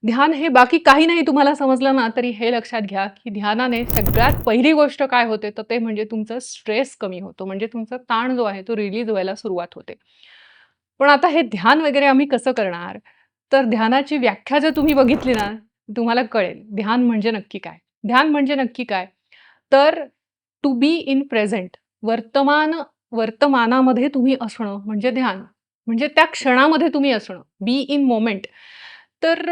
ध्यान हे बाकी काही नाही तुम्हाला समजलं ना, तरी हे लक्षात घ्या, की ध्यानाने सगळ्यात पहिली गोष्ट काय होते, तर ते म्हणजे तुमचं स्ट्रेस कमी होतो. म्हणजे तुमचा ताण जो आहे तो रिलीज व्हायला सुरुवात होते. पण आता हे ध्यान वगैरे आम्ही कसं करणार? तर ध्यानाची व्याख्या जर तुम्ही बघितली ना, तुम्हाला कळेल ध्यान म्हणजे नक्की काय? ध्यान म्हणजे नक्की काय? तर टू बी इन प्रेझेंट वर्तमानामध्ये तुम्ही असणं म्हणजे ध्यान. म्हणजे त्या क्षणामध्ये तुम्ही असणं. Be in moment. तर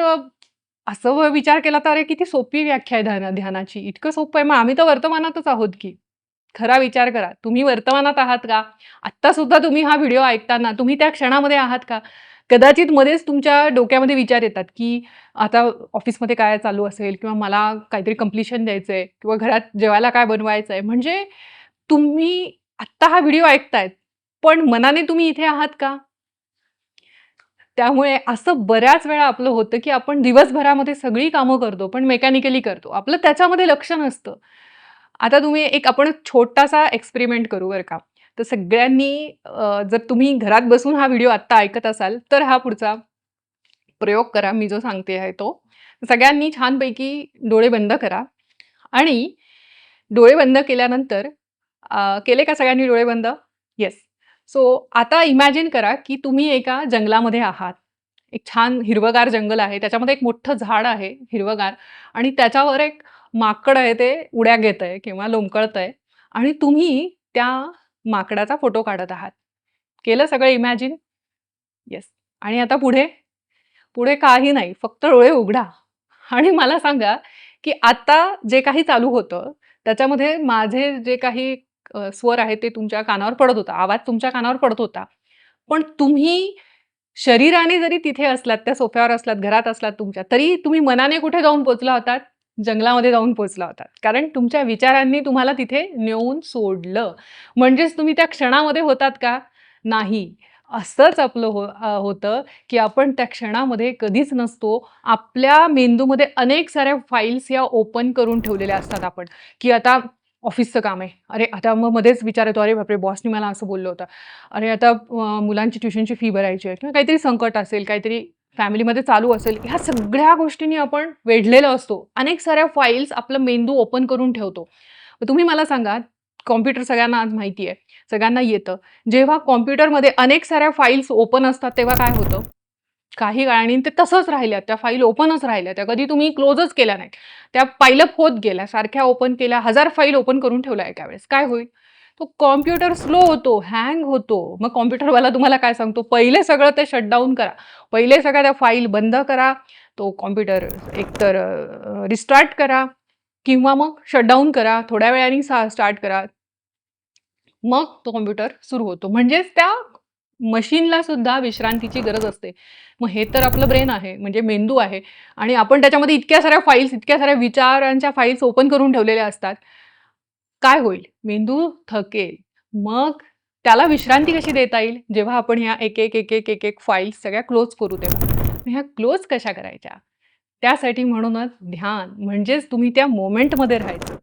असं विचार केला तर अरे किती सोपी व्याख्या आहे ध्यानाची. इतकं सोपं आहे. मग आम्ही तर वर्तमानातच आहोत की. खरा विचार करा. तुम्ही वर्तमानात आहात का? आत्ता सुद्धा तुम्ही हा व्हिडिओ ऐकताना तुम्ही त्या क्षणामध्ये आहात का? कदाचित मध्येच तुमच्या डोक्यामध्ये विचार येतात, की आता ऑफिसमध्ये काय चालू असेल किंवा मला काहीतरी कंप्लीशन द्यायचंय किंवा घरात जेवायला काय बनवायचंय. म्हणजे तुम्ही आत्ता हा व्हिडिओ ऐकतायत, पण मनाने तुम्ही इथे आहात का? त्यामुळे असं बऱ्याच वेळा आपलं होतं, की आपण दिवसभरामध्ये सगळी कामं करतो, पण मेकॅनिकली करतो. आपलं त्याच्यामध्ये लक्ष नसतं. आता तुम्ही आपण छोटासा एक्सपेरिमेंट करू बरं का. तर सगळ्यांनी जर तुम्ही घरात बसून हा व्हिडिओ आत्ता ऐकत असाल, तर हा पुढचा प्रयोग करा, मी जो सांगते आहे तो. सगळ्यांनी छानपैकी डोळे बंद करा आणि डोळे बंद केल्यानंतर केले का सगळ्यांनी डोळे बंद? येस. सो आता इमॅजिन करा, की तुम्ही एका जंगलामध्ये आहात. एक छान हिरवंगार जंगल आहे. त्याच्यामध्ये एक मोठं झाड आहे हिरवंगार आणि त्याच्यावर एक माकड आहे ते उड्या घेतंय किंवा लोंबकळतंय आणि तुम्ही त्या माकडाचा फोटो काढत आहात. केलं सगळं इमॅजिन? येस. आणि आता पुढे? पुढे काही नाही. फक्त डोळे उघडा आणि मला सांगा, की आता जे काही चालू होतं, त्याच्यामध्ये माझे जे काही स्वर आहेत ते तुमच्या कानावर पडत होता. आवाज तुमच्या कानावर पडत होता. पण तुम्ही शरीराने जरी तिथे असलात, त्या सोफ्यावर असलात, घरात असलात तुमच्या, तरी तुम्ही मनाने कुठे जाऊन पोहोचला होतात? जंगलामध्ये जाऊन पोहोचला होतात. कारण तुमच्या विचारांनी तुम्हाला तिथे नेऊन सोडलं. म्हणजेच तुम्ही त्या क्षणामध्ये होतात का? नाही. असंच आपलं होतं, की आपण त्या क्षणामध्ये कधीच नसतो. आपल्या मेंदूमध्ये अनेक साऱ्या फाइल्स या ओपन करून ठेवलेल्या असतात आपण, की आता ऑफिसचं काम आहे. अरे, आता मग मध्येच विचार येतो, "अरे बापरे! बॉसनी मला असं बोललं होतं." अरे, आता मुलांची ट्युशनची फी भरायची आहे किंवा काहीतरी संकट असेल, काहीतरी फॅमिलीमध्ये चालू असेल. ह्या सगळ्या गोष्टींनी आपण वेढलेलो असतो. अनेक साऱ्या फाइल्स आपला मेंदू ओपन करून ठेवतो. मग तुम्ही मला सांगा, कॉम्प्युटर सगळ्यांना आज माहिती आहे, सगळ्यांना येतं. जेव्हा कॉम्प्युटरमध्ये अनेक साऱ्या फाइल्स ओपन असतात, तेव्हा काय होतं? काही काळाने ते तसंच राहिल्या, त्या फाईल ओपनच राहिल्या. त्या कधी तुम्ही क्लोजच केल्या नाहीत. त्या पाईल होत गेल्या, सारख्या ओपन केल्या, 1000 फाईल ओपन करून ठेवल्या एका वेळेस. काय होईल? तो कॉम्प्युटर स्लो होतो, हँग होतो. मग कॉम्प्युटरवाला तुम्हाला काय सांगतो? पहिले सगळं ते शटडाउन करा. पहिले सगळ्या त्या फाईल बंद करा. तो कॉम्प्युटर एकतर रिस्टार्ट करा किंवा मग शटडाउन करा. थोड्या वेळाने स्टार्ट करा. मग तो कॉम्प्युटर सुरू होतो. म्हणजेच त्या मशीनला सुद्धा विश्रांतीची गरज असते. मग हे तर आपलं ब्रेन आहे, म्हणजे मेंदू आहे आणि आपण त्याच्यामध्ये इतक्या साऱ्या फाइल्स, इतक्या साऱ्या विचारांच्या फाइल्स ओपन करून ठेवलेल्या असतात. काय होईल? मेंदू थकेल. मग त्याला विश्रांती कशी देता येईल? जेव्हा आपण ह्या एक फाइल्स सगळ्या क्लोज करू तेव्हा. मग ह्या क्लोज कशा करायच्या? त्यासाठी म्हणूनच ध्यान म्हणजेच तुम्ही त्या मोमेंटमध्ये राहायचं.